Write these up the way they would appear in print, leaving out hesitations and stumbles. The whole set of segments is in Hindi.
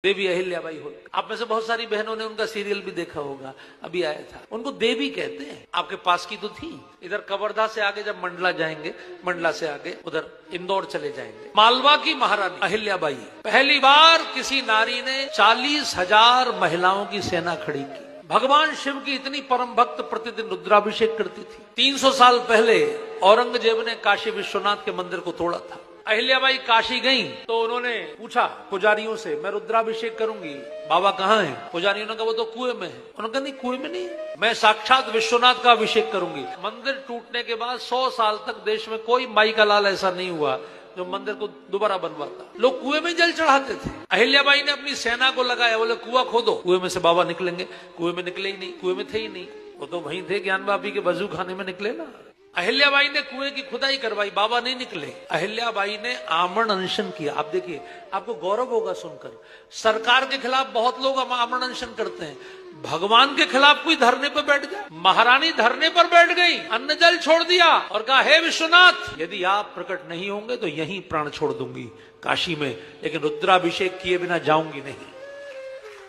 देवी अहिल्याबाई होलकर। आप में से बहुत सारी बहनों ने उनका सीरियल भी देखा होगा, अभी आया था। उनको देवी कहते हैं, आपके पास की तो थी। इधर कवर्धा से आगे जब मंडला जाएंगे, मंडला से आगे उधर इंदौर चले जाएंगे, मालवा की महारानी अहिल्याबाई पहली बार किसी नारी ने 40,000 महिलाओं की सेना खड़ी की। भगवान शिव की इतनी परम भक्त प्रतिदिन रुद्राभिषेक करती थी। 300 साल पहले औरंगजेब ने काशी विश्वनाथ के मंदिर को तोड़ा था। अहिल्याबाई काशी गई तो उन्होंने पूछा पुजारियों से, मैं रुद्राभिषेक करूंगी, बाबा कहाँ हैं? पुजारियों ने कहा वो तो कुएं में है। उन्होंने कहा नहीं, कुएं में नहीं, मैं साक्षात विश्वनाथ का अभिषेक करूंगी। मंदिर टूटने के बाद 100 साल तक देश में कोई माई का लाल ऐसा नहीं हुआ जो मंदिर को दोबारा बनवाता। लोग कुएं में जल चढ़ाते थे। अहिल्याबाई ने अपनी सेना को लगाया, बोले कुआं खोदो, कुएं में से बाबा निकलेंगे। कुएं में निकले ही नहीं, कुएं में थे ही नहीं, वो तो वहीं थे ज्ञान बापी के वजू खाने में निकले ना। अहिल्याबाई ने कुएं की खुदाई करवाई, बाबा नहीं निकले। अहिल्याबाई ने आमरण अनशन किया। आप देखिए, आपको गौरव होगा सुनकर, सरकार के खिलाफ बहुत लोग आमरण अनशन करते हैं, भगवान के खिलाफ कोई धरने पर बैठ जाए। महारानी धरने पर बैठ गई, अन्न जल छोड़ दिया और कहा, हे विश्वनाथ, यदि आप प्रकट नहीं होंगे तो यहीं प्राण छोड़ दूंगी काशी में, लेकिन रुद्राभिषेक किए बिना जाऊंगी नहीं।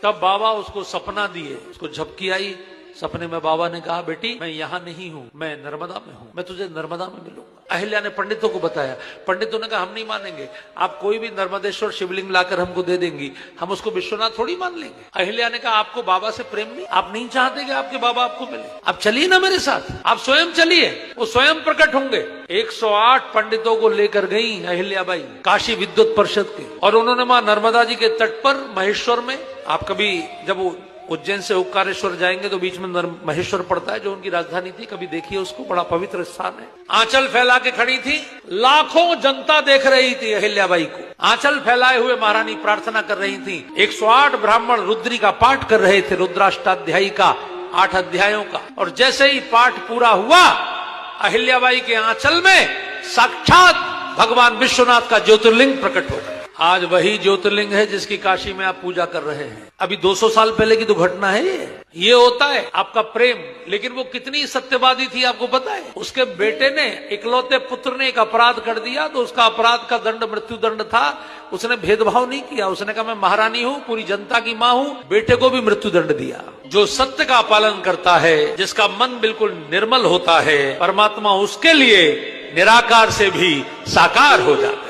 तब बाबा उसको सपना दिए, उसको झपकी आई। सपने में बाबा ने कहा, बेटी मैं यहाँ नहीं हूँ, मैं नर्मदा में हूँ, मैं तुझे नर्मदा में मिलूंगा। अहिल्या ने पंडितों को बताया, पंडितों ने कहा हम नहीं मानेंगे, आप कोई भी नर्मदेश्वर शिवलिंग लाकर हमको दे देंगी, हम उसको विश्वनाथ थोड़ी मान लेंगे। अहिल्या ने कहा, आपको बाबा से प्रेम नहीं, आप नहीं चाहते कि आपके बाबा आपको मिले, आप चलिए ना मेरे साथ, आप स्वयं चलिए, वो स्वयं प्रकट होंगे। 108 पंडितों को लेकर गई अहिल्याबाई काशी विद्युत परिषद के, और उन्होंने मां नर्मदा जी के तट पर महेश्वर में, आप कभी जब उज्जैन से ओंकारेश्वर जाएंगे तो बीच में महेश्वर पड़ता है, जो उनकी राजधानी थी, कभी देखिए उसको, बड़ा पवित्र स्थान है। आंचल फैला के खड़ी थी, लाखों जनता देख रही थी अहिल्याबाई को। आंचल फैलाए हुए महारानी प्रार्थना कर रही थी। 108 ब्राह्मण रुद्री का पाठ कर रहे थे, रुद्राष्टाध्यायी का, 8 अध्यायों का। और जैसे ही पाठ पूरा हुआ, अहिल्याबाई के आंचल में साक्षात भगवान विश्वनाथ का ज्योतिर्लिंग प्रकट हो गया। आज वही ज्योतिर्लिंग है जिसकी काशी में आप पूजा कर रहे हैं। अभी 200 साल पहले की तो घटना है ये होता है आपका प्रेम, लेकिन वो कितनी सत्यवादी थी आपको पता है? उसके बेटे ने, इकलौते पुत्र ने एक अपराध कर दिया तो उसका अपराध का दंड मृत्यु दंड था। उसने भेदभाव नहीं किया, उसने कहा मैं महारानी हूँ, पूरी जनता की माँ हूँ, बेटे को भी मृत्यु दंड दिया। जो सत्य का पालन करता है, जिसका मन बिल्कुल निर्मल होता है, परमात्मा उसके लिए निराकार से भी साकार हो जाता है।